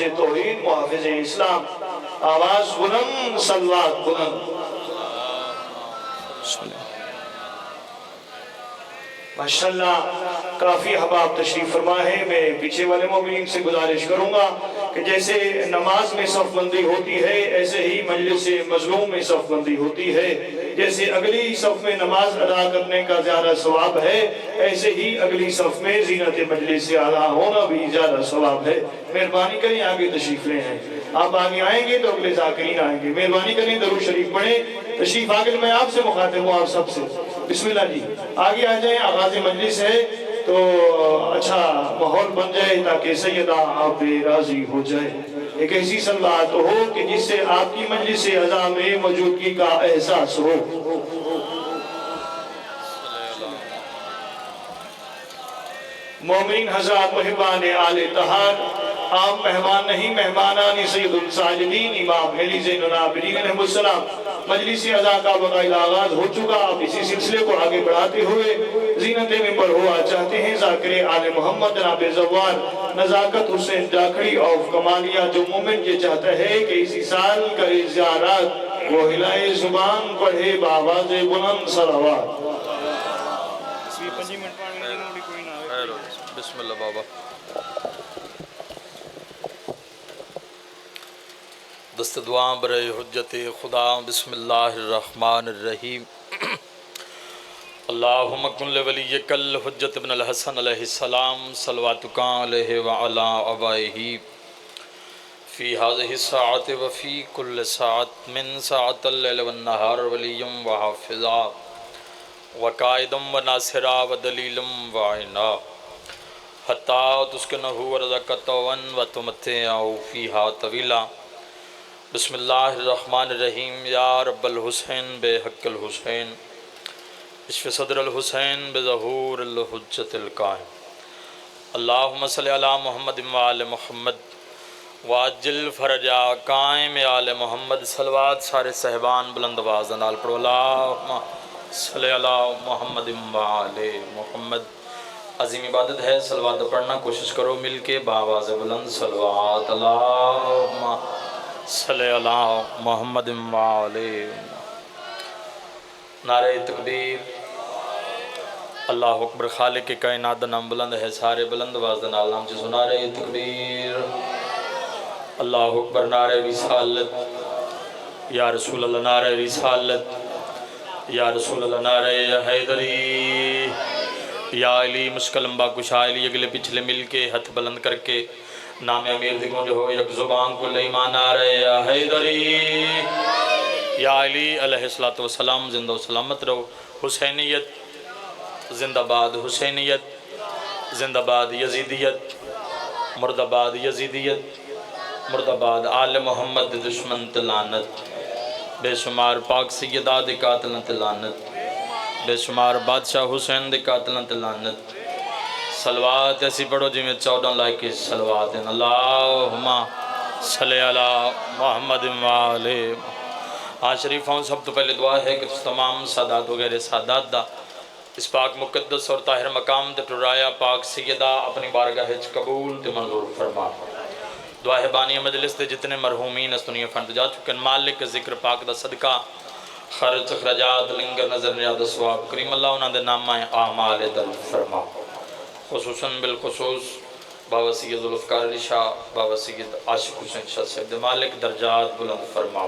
محافظ توحید محافظ اسلام، آواز بلند صلوات بلند۔ ماشاءاللہ کافی احباب تشریف فرما ہے۔ میں پیچھے والے مومنین سے گزارش کروں گا کہ جیسے نماز میں صف بندی ہوتی ہے ایسے ہی مجلس مظلوم میں صف بندی ہوتی ہے۔ جیسے اگلی صف میں نماز ادا کرنے کا زیادہ ثواب ہے ایسے ہی اگلی صف میں زینت مجلس سے ادا ہونا بھی زیادہ ثواب ہے۔ مہربانی کریں آگے تشریف لے ہیں، آپ آگے آئیں گے تو اگلے ذاکرین آئیں گے۔ مہربانی کریں درود شریف پڑھیں، تشریف آگے میں آپ سے مخاطب ہوں، آپ سب سے بسم اللہ جی آگے آ جائیں۔ آغاز مجلس ہے تو اچھا ماحول بن جائے تاکہ سیدہ آپ پہ راضی ہو جائے، ایک ایسی صلوات ہو کہ جس سے آپ کی مجلس اعضاء میں موجودگی کا احساس ہو۔ مومنین حضرات محبان آل اتحاد، عام مہمان نہیں مہمانان سید الساجدین امام علی زین العابدین علیہ السلام، مجلس اعضاء کا وقائل آغاز ہو چکا۔ آپ اسی سلسلے کو آگے بڑھاتے ہوئے زینت ممبر ہوا چاہتے ہیں ذاکر آل محمد جناب زوار نزاکت حسین جاکھڑی آف کمالیہ، جو مومن یہ چاہتا ہے کہ اسی سال کرے زیارات وہ ہلائے زبان پڑھے بآواز بلند صلوات۔ بسم اللہ بابا۔ دست دعا برائے حجت خدا، بسم اللہ الرحمن الرحیم۔ اللہم کن لولیک الحجت ابن الحسن علیہ السلام، صلواتک علیہ وعلا آبائہ فی هذه الساعة وفی کل ساعة من ساعة اللیل والنہار، ولیم وحافظا وقائدم وناصرا ودلیلم وعینا، حتی تسکنہ ورزقتون وتمتعہ فیہا طویلا۔ بسم اللہ الرحمن الرحیم۔ یا رب الحسین بے حق الحسین، اشف صدر الحسین بظہور الحجت القائم، اللہم صلی علی محمد وآل محمد واجل فرجا قائم آل محمد۔ صلوات سارے صحبان بلند آواز نال پڑھو، اللہم صلی علی محمد وآل محمد۔ عظیم عبادت ہے صلوات پڑھنا، کوشش کرو مل کے بآواز بلند صلوات، اللہم صلی علی محمد وآل محمد۔ نعرہ تکبیر، اللہ اکبر، خالق کائنات دا نام بلند ہے، سارے بلند آواز نال نام چیزو نعرہ تکبیر، اللہ اکبر، نعرہ رسالت، یا رسول اللہ، نعرہ رسالت، یا رسول اللہ، نعرہ حیدری، یا علی مشکل انبا کشا علی، اگلے پچھلے مل کے ہتھ بلند کر کے نام امیر دی گونج ہو، یک زبان کو لیمان نعرہ حیدری، یا علی علیہ السلام، زندہ و سلامت رہو۔ حسینیت زندہ باد، حسینیت زندہ باد، یزیدیت مرد آباد، یزیدیت مرد آباد، آل محمد دشمن تلانت، بے شمار پاک سیدہ دی قاتلن تلانت، بے شمار بادشاہ حسین دی قاتلن تلانت۔ صلوات ایسی پڑھو جی میں 14 لائکی صلوات ہیں، اللہم صلی علی محمد وآل محمد۔ ہاں شریفوں سب تو پہلے دعا ہے کہ تمام سادات وغیرہ سادات دا اس پاک مقدس اور طاہر مقام تے ٹرایا پاک سیدہ اپنی بارگاہ وچ قبول تے منظور فرما۔ دعا ہے بانی مجلس تے جتنے مرحومین اس دنیا فانت جا چکے مالک ذکر پاک دا صدقہ خرچ اخراجات لنگر نظر نیاد ثواب کریم اللہ انہاں دے نامہ اعمال دل فرما، خصوصاً بالخصوص بابا سید ذوالفقار علی شاہ، بابا سید عاشق حسین شاہ صاحب دے مالک درجات بلند فرما۔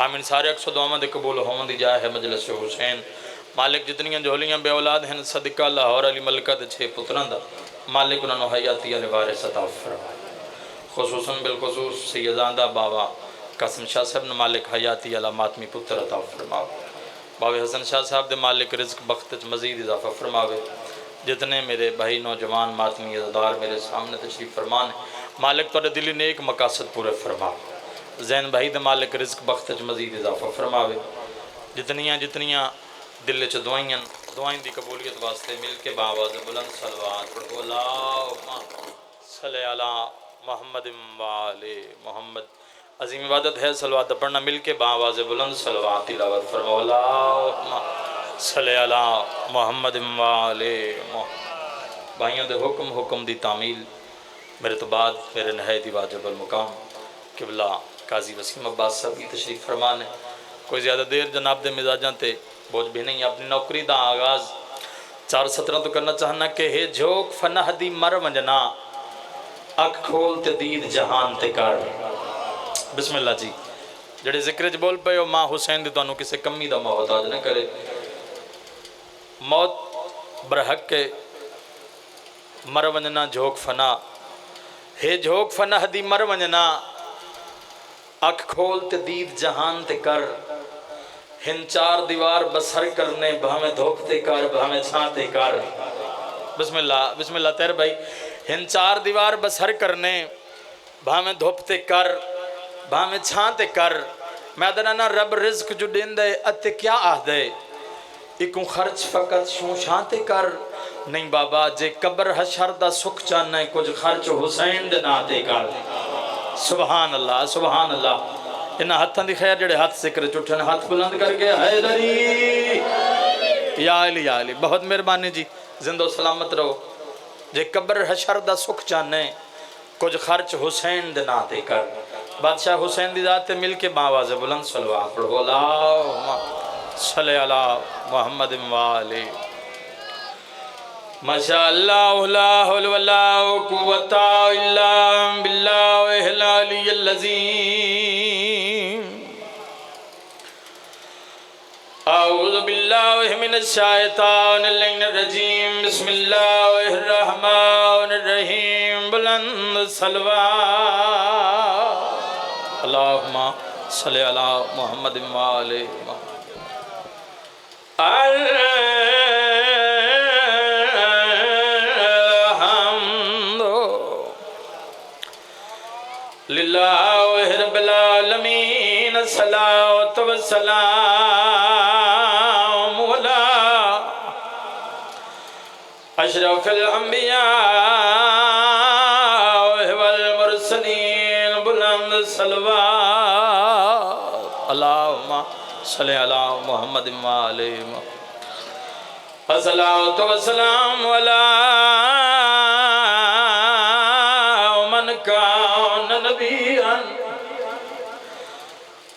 آمین۔ سارے اکسو دعا دے قبول ہوں دی جائے ہے مجلس حسین، مالک جتنیاں جھولیاں بے اولاد ہیں صدقہ لاہور علی ملکہ دے 6 پتران دا مالک انہوں حیاتی علی وارث عطا فرما، خصوصاً بالخصوص سیدزادہ بابا قاسم شاہ صاحب نے مالک حیاتی علی ماتمی پتر عطا فرما، بابا حسن شاہ صاحب دے مالک رزق بخت مزید اضافہ فرماوے۔ جتنے میرے بھائی نوجوان ماتمی عزدار میرے سامنے تشریف فرمان مالک تو دلی نیک مقاصد پورے فرما، زین بھائی دے مالک رزق بخت مزید اضافہ فرماوے۔ جتنیاں دل چ دعائیں دی قبولیت واسطے مل کے بآواز بلند صلوات پڑھو، اللہم صلی علی محمد وآل محمد۔ عظیم عبادت ہے صلوات پڑھنا، مل کے بآواز بلند صلوات تلاوت فرماؤ، اللہم صلی علی محمد وآل محمد۔ بھائیوں دے حکم دی تعمیل میرے تو بعد میرے نہایت ہی واجب المقام قبلہ قاضی وسیم عباس صاحب کی تشریف فرمان ہے. کوئی زیادہ دیر جناب دے مزاجاں تے بوجھ بھی نہیں. اپنی نوکری دا آغاز 4:17 تو کرنا چاہنا کہ ہے جھوک فنہ دی مر ونجنا اکھ کھول تے دید جہان تے کر. بسم اللہ جی. جڑے ذکر چ بول پے ہو ماں حسین دی تانوں کسے کمی دا محتاج نہ کرے. موت برحق کے مر ونجنا جھوک فنا ہے جھوک فنا دی مر ونجنا اکھ کھول تے دید جہان تے کر. ہن 4 دیوار بسر کرنے بھامیں دھوکتے کر بھامیں چھانتے کر. بسم اللہ تیر بھائی. ہن 4 دیوار بسر کرنے بھامیں دھوپتے کر بھامیں چھانتے کر. میں دنانا رب رزق جو دین دے اتے کیا آہ دے ایکوں خرچ فقط شوں شانتے کر. نہیں بابا جے قبر حشر دا سکھ چاہنا ہے کچھ خرچ حسین دے ناتے کر. سبحان اللہ سبحان اللہ. انہا ہتھاں دی خیر جڑے ہاتھ ذکر چٹھن ہاتھ بلند کر کے حیدری یا علی بہت مہربانی جی. زندہ و سلامت رہو. جے قبر حشر دا سکھ چاہنے کچھ خرچ حسین دے ناتے کر. بادشاہ حسین دی ذات مل کے باواز بلند صلوات پڑھو. اللہم صلی علی محمد وآلہ. ماشاءاللہ لا حول ولا قوت الا باللہ العلی العظیم. اعوذ باللہ من الشیطان الرجیم. بسم اللہ الرحمن الرحیم. بلند صلوات. اللہم صلی علی محمد وآلہ محمد. للہ رب العالمین صلاۃ و سلام علی اشرف الانبیاء والمرسلین. بلند صلوات. اللہم صلی علی محمد وآلہ محمد. الصلاۃ والسلام علی من کان نبیًا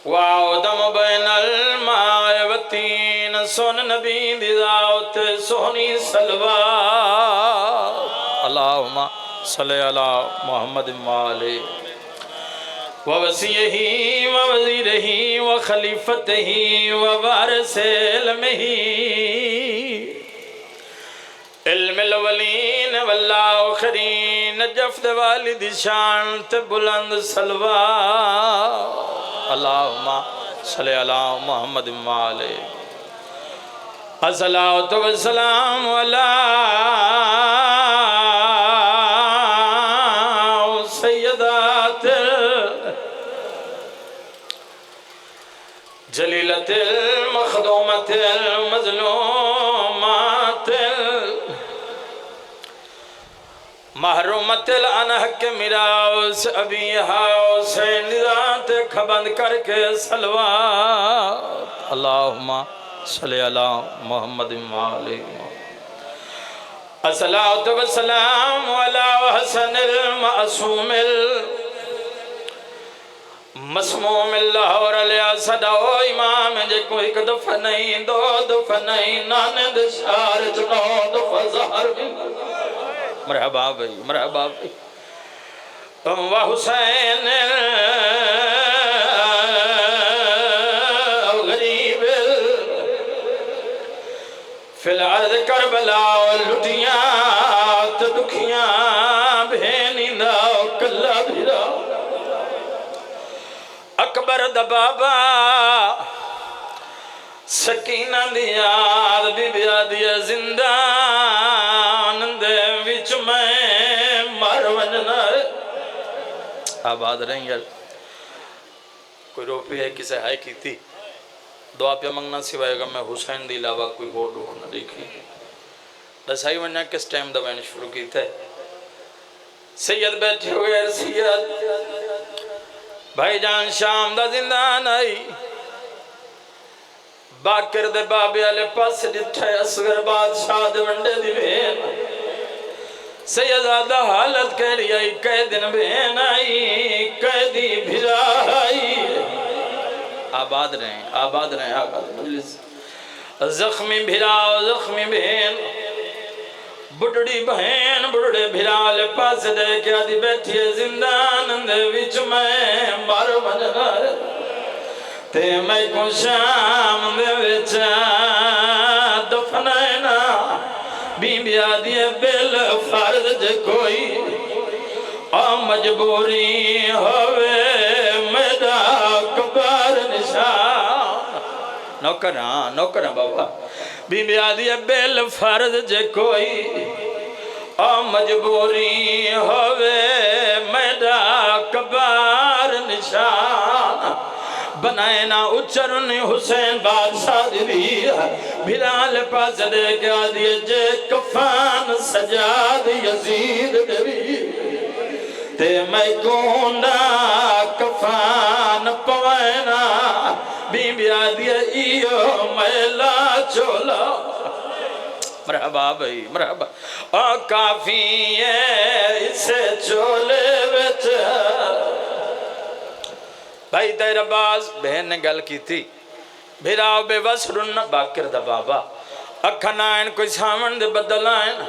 وآدم بین الماء والطین. سن نبی دی ذات سونی صلوات. اللہم صلی علی محمد وآلہ ووصیہ ووزیرہ وخلیفتہ ووارث علمہ علم الاولین والآخرین. نجف دے والد شان تے بلند صلوات. اللہم صلی علی محمد وآلہ. الصلاۃ والسلام علی سیدات جلیلت المخدومت المظلومات محرومت الانحق میراث ابیہا حسین ذات کھبند کر کے صلوات. اللہم صلی علی محمد وآلہ. الصلاۃ والسلام علی حسن المعصوم مسموم اللہ اور علیہ صدا و امام جے کوئی ایک دفع نہیں دو دفع نہیں نانے دشار چنو دفع ظہر میں. مرحبا بھائی مرحبا بھائی. و حسین غریب فی الارض کربلا لٹیاں دکھیاں بھینی دا کلا بھیرا اکبر دبابا سکینہ دیاد بی بیادی زندان دے وچ میں مر ونجنا. آباد رہیں یار. کوئی روپی ہے کسے ہائی کی تھی دعا پہ منگنا سوائے گا میں حسین دی علاوہ کوئی اور دکھ نہ دیکھی. دسائی ونجا کس ٹائم دوائن شروع کی تھے. سید بیٹھے ہوئے سید بھائی جان شام دا زندان آئی باکر دے بابے والے پاس ڈٹھے اصغر بادشاہ دے ونڈے دی بین سیدہ حالت کہڑی آئی قیدن بہن آئی قیدی بھرائی آباد رہیں آقا مجلس زخمی بھرا زخمی بہن بڑڑی بہن بڑڑے بھرال پاس دے کیا دی بیٹھی زندان دے وچ میں مارو بجنا تے میں کو شام دے وچ دفنائنا بی بیا دیے بل فرض جے کوئی مجبوری ہوئے میرا کبار نشان نوکران بابا بی بیا دیے بل فرض جے کوئی مجبوری ہوئے میرا کبار نشان بنائے نا اچرن حسین بادشاہ دی بلال پاس دے گیا دیے جے کفان سجاد یزید دی تے میں کونڈا کفان پوائنا بی بیا دیے ایو میلا چولا مرحبا بھائی مرحبا کافی ہے اسے چولے وچ بھائی تیر باز بہن نے گل کی تھی بھیراؤ بے وسرن باکر دا بابا اکھنائن کوئی سامن دے بدلائن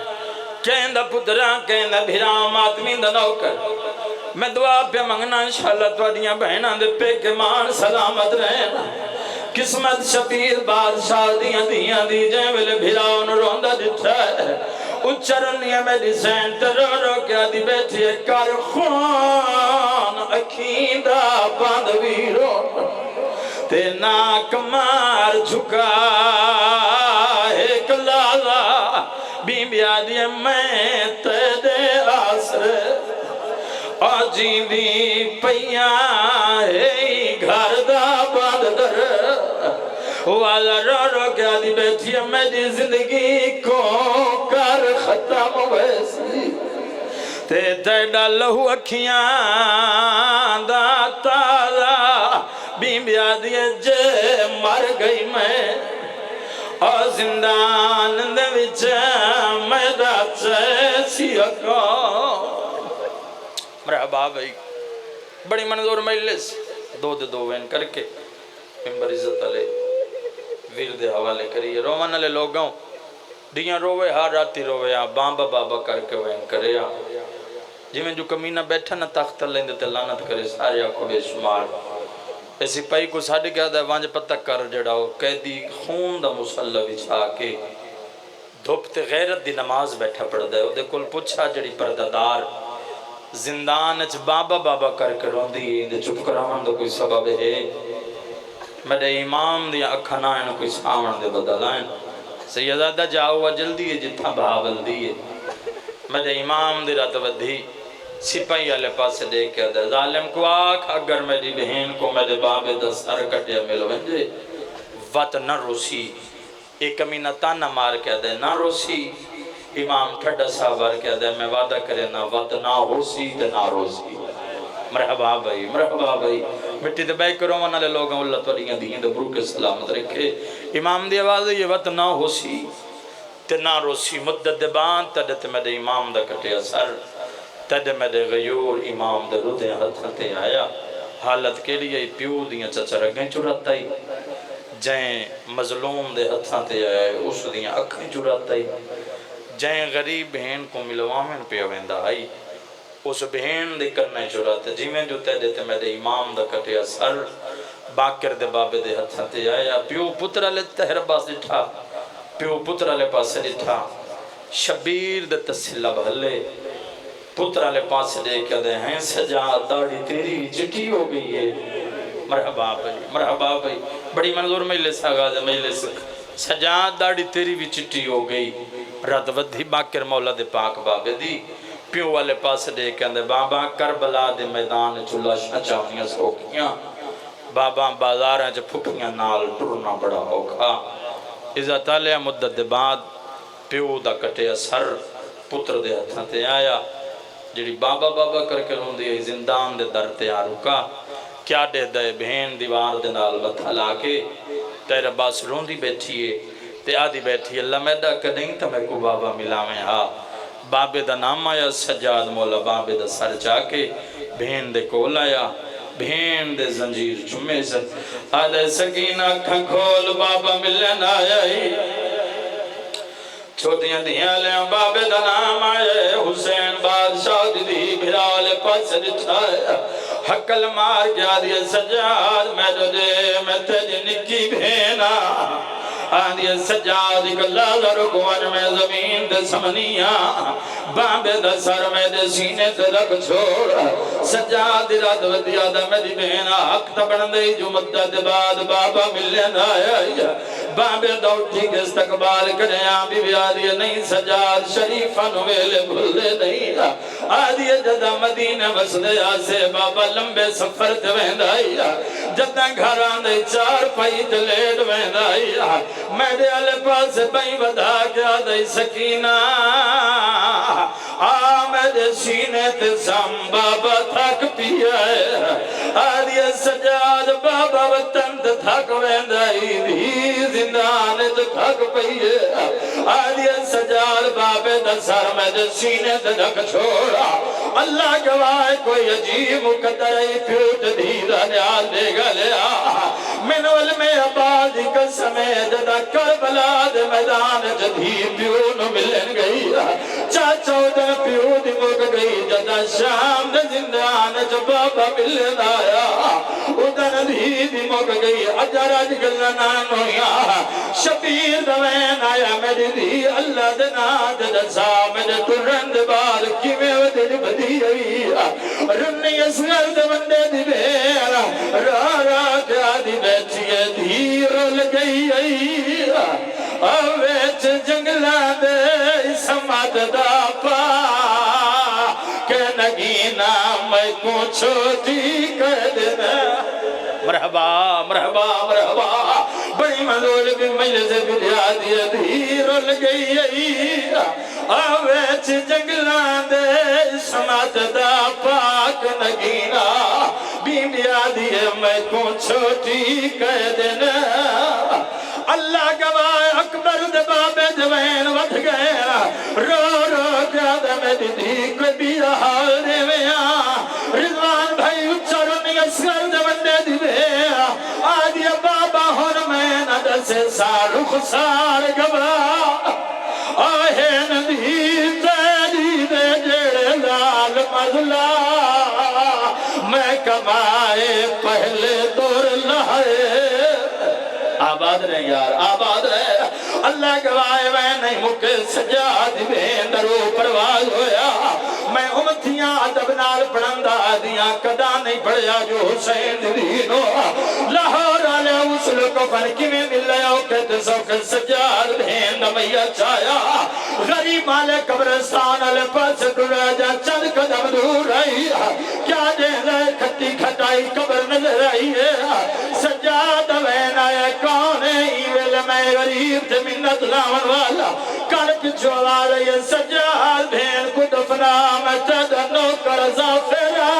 کہیں دا پترہ کہیں دا بھیراؤ ماتمین دا نوکر میں دعا پہ منگنا انشاءاللہ توڑیاں بہنہ دے پہ کے مان سلامت رہنا قسمت شبیر بادشاہ دیاں دی جائیں ویلے بھیراؤ نو روندہ دٹھا ہے اچرنیاں میں دی سینٹر رو کیا دی بیٹھی ہے کارخون اکھیندہ باندھ ویرو تے ناک مار جھکا ایک لالا بی بیا دیے میں تیرے آسر آجین دی پیاں ہے گھر دا باندھ در والا رو رو کیا دی بیٹھی ہے میری زندگی کو کر ختم ویسی تے تیڑا لہو اکھیاں دا تالا بی بیا دیے جے مر گئی میں اور زندان دے وچ میرا چیسی اکو مرحبا بھائی بڑی منظور مجلس دو وین کر کے ممبر عزت علیہ ویر دے حوالے کریے رومان علیہ لوگوں دیاں روے ہاں راتی روے ہاں بابا بابا کر کے وین کرے ہاں جی میں جو کمینہ بیٹھا نا تختہ لیندے تے لانت کرے سارے آنکھوں بے شمار ایسی پائی کو ساڑھی کہا دا وانج پتہ کر جڑاؤ قیدی خون دا مسلح بچھا کے دھوپتے غیرت دی نماز بیٹھا پڑھ دے او دے کل پوچھا جڑی پردادار زندان اچ بابا بابا کر کے رون دی دے چپ کرامان دو کوئی سبب ہے میرے امام دیا اکھنائن کوئی سامن دے بدلائن سیدہ جاؤ جلدی ہے جتھا بھاول دیئے میرے امام دی رات ودھی سپاہی والے پاس دے کے دے ظالم کو آکھ اگر میری بہن کو میرے بابے دا سر کٹیا ملو بنجے وط نہ روسی ایک کمینہ تانا مار کے دے نہ روسی امام ٹھڑا صاحبار کے دے میں وعدہ کرے نہ وط نہ ہوسی تے نہ روسی مرحبا بھائی مٹی دے بائی کرو منہ لے لوگاں اللہ توڑیاں دیئیں دے برو کے سلامت رکھے امام دی آواز یہ وط نہ ہوسی تے نہ روسی مدد دے بان تڑے میرے امام دا کٹیا سر تڑے میرے غیور امام دے رو دے ہتھتے آیا حالت کے لیے پیو دیاں چچا رگیں چڑھاتا ہی جائیں مظلوم دے ہتھتے آیا اس دیاں اکھیں چڑھاتا ہی جائیں غریب بہن کو ملوامن پہ ویندہ آئی اس بہن دے کرنے چڑھاتے جی میں جو تیرے تے میرے امام دا کٹیا سر باکر دے بابے دے ہتھتے آیا پیو پترہ لے تہر باس دٹھا پیو پترہ لے پاس دٹھا شبیر دے تسلہ بھلے پترہ لے پاس دے کیا دے ہیں سجا داڑی تیری چٹی ہو گئی ہے مرحبا بھائی بڑی منظور مجلس آغاز مجلس سجا داڑی تیری بھی چٹی ہو گئی رات ودھی باکر مولا دے پاک بابے دی پیو والے پاس دے کے اندے بابا کربلا دے میدان چلا شاچاونیاں سوکیاں بابا بازاراں چ پھپیاں نال ٹرنا بڑا اوکھا عزت علیہ مدت دے بعد پیو دا کٹیا سر پتر دے ہتھاں تے آیا جڑی بابا بابا کر کے روندی ہے زندان دے در تے آ رکا کیا دے دے بہن دیوار دے نال متھا لا کے تیرے باس روندی بیٹھی ہے تے آدھی بیٹھی اللہ میڈا کدیں تے میں کو بابا ملاویں ہاں بابے دا نام آیا سجاد مولا بابے دا سر چا کے بھین دے کول آیا بھین دے زنجیر چمے سے آدھے سکینہ کھن کھول بابا ملن آیا ہی چھوٹیاں دیاں لیں بابے دا نام آئے حسین بادشاہ دی بھرال پاس دٹھایا حقل مار کیا دیا سجاد میں جو دے میں تجھ نکی بھینا آدھیا سجاد کلا لرکوان میں زمین دے سمنیاں بابے دا سر میں دے سینے تے رکھ چھوڑ سجاد رات ودیا دا میں دی بہنا حق تبڑن دے جو مدد بعد بابا ملن آیا بابے دا اٹھی کے استقبال کرے آبی بھی آدھیا نہیں سجاد شریفہ نویلے بھلے نہیں آدھیا جدہ مدینہ وسدے آسے بابا لمبے سفر تے وہندائی جدہ گھران دے چار پائیت لیٹ وہندائی میرے علی پاس بھائی بدا کیا دے سکینہ میرے سینے تے سام بابا تھک پیا ہے آدھیا سجاد بابا وطن تے تھک ویندائی دی زندان تے تھک پئیے آدھیا سجاد بابے دا سر میرے سینے تے رکھ چھوڑا اللہ گواہ کوئی عجیب مقدر پیوٹ دھیرہ نیال دے گلیا من علم عبادی قسمے جدہ کربلا دے میدان جدھی پیون ملن گئی چاچو دے پیون مک گئی جدہ شام دے زندان جب بابا ملن آیا ادھن دھی مک گئی اجر اج گلنان ہویا شبیر دوین آیا میری دھی اللہ دے ناد جسا میرے ترند بار کی میں ودر بدی ہوئی رنی اسگر دے بندے دی بیرا را کیا دی بیٹھئے دھی رول گئی اویچ جنگلہ دے سمات دا پا کہ نگینا میں کو چھوٹی کر دینا مرحبا مرحبا مرحبا بڑی مدول بھی مجلس بلیا دیا دھیر لگئی آویچ جنگلان دے سمات دا پاک نگینا بیمیا دیا میں کو چھوٹی کہہ دینا اللہ گواہ اکبر دے بابے جوین وٹ گئے رو رو کیا دے میں دی کوئی بھی حال دے ویاں رضوان بھائی اچھرونی اسگر دے بندے دی ویاں آدیا بابا ہون میں ندر سے سارخ سار گواہ آہین دی تیری دے جڑے لال مزلا میں کمائے پہلے دور لائے آباد رہے یار آباد رہے اللہ گواہ میں نہیں مکہ سجاد میں درو پرواز ہویا میں امتیاں عدب نال پڑھندہ دیاں کدا نہیں پڑھیا جو حسین دینو لاہور آلے اسل کو فنکی میں مل لیا کہتے سوک سجاد بھین نمیا چایا غریب آلے قبرستان آلے پاس ڈرا جا چند قدم دور رہی کیا دے رہے کھٹی کھٹائی قبر نظر رہی ہے سجاد بھین آیا کون ہے ایویل میں غریب تھے منت لاون والا کڑک چولا رہی سجاد بھین کو دفنا میں تدنو کر زافرہ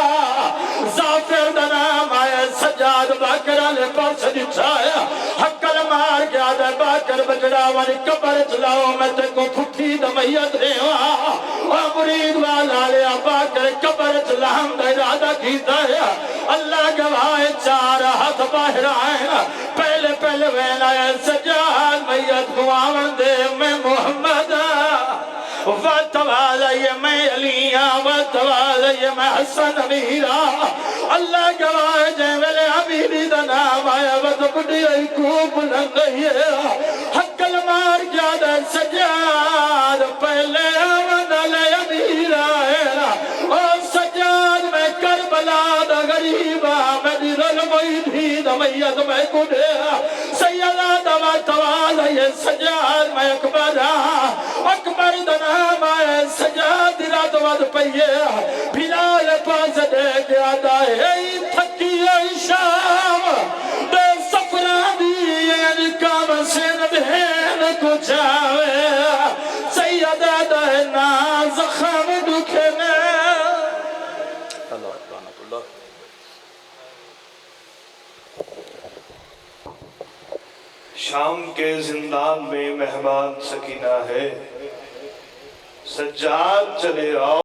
زافر دنام آیا سجاد باکر آلے پاس دچھایا حقل مار گیا دے باکر بجڑا وانی کبر چلاؤ میں تے کو پھٹی دمیت ریوا مرید والا لیا باکر کبر چلاؤں دے ارادہ کیتا ہے اللہ گواہ چار ہاتھ باہر آئے پہلے پہلے وینا ہے سجاد میت گواون دے میں محمد وَتَوَالَيَ میں علیہ وَتَوَالَيَ میں حسن امیرہ اللہ گواہ جائے ویلے عبیدی دا نام آیا وَتَبُدی ایکوب لنگئی حقل مار کیا دے سجاد پہلے وَدَلَيَ امیرہ اور سجاد میں کربلا دا غریبہ میں دی ظلموئی دھی دا میت میں کدے سیدہ دا وَتَوَالَيَ سجاد میں اکبر دا نام آئے سجاد رات ود پئیے بلال پاس دے کے آدھا ہے تھکی شام دے سفرہ دی کام سن بہن کو جاوے سیدہ دے ناز خم دکھنے اللہ رحمت اللہ شام کے زندان میں مہمان سکینہ ہے سجاد چلے آؤ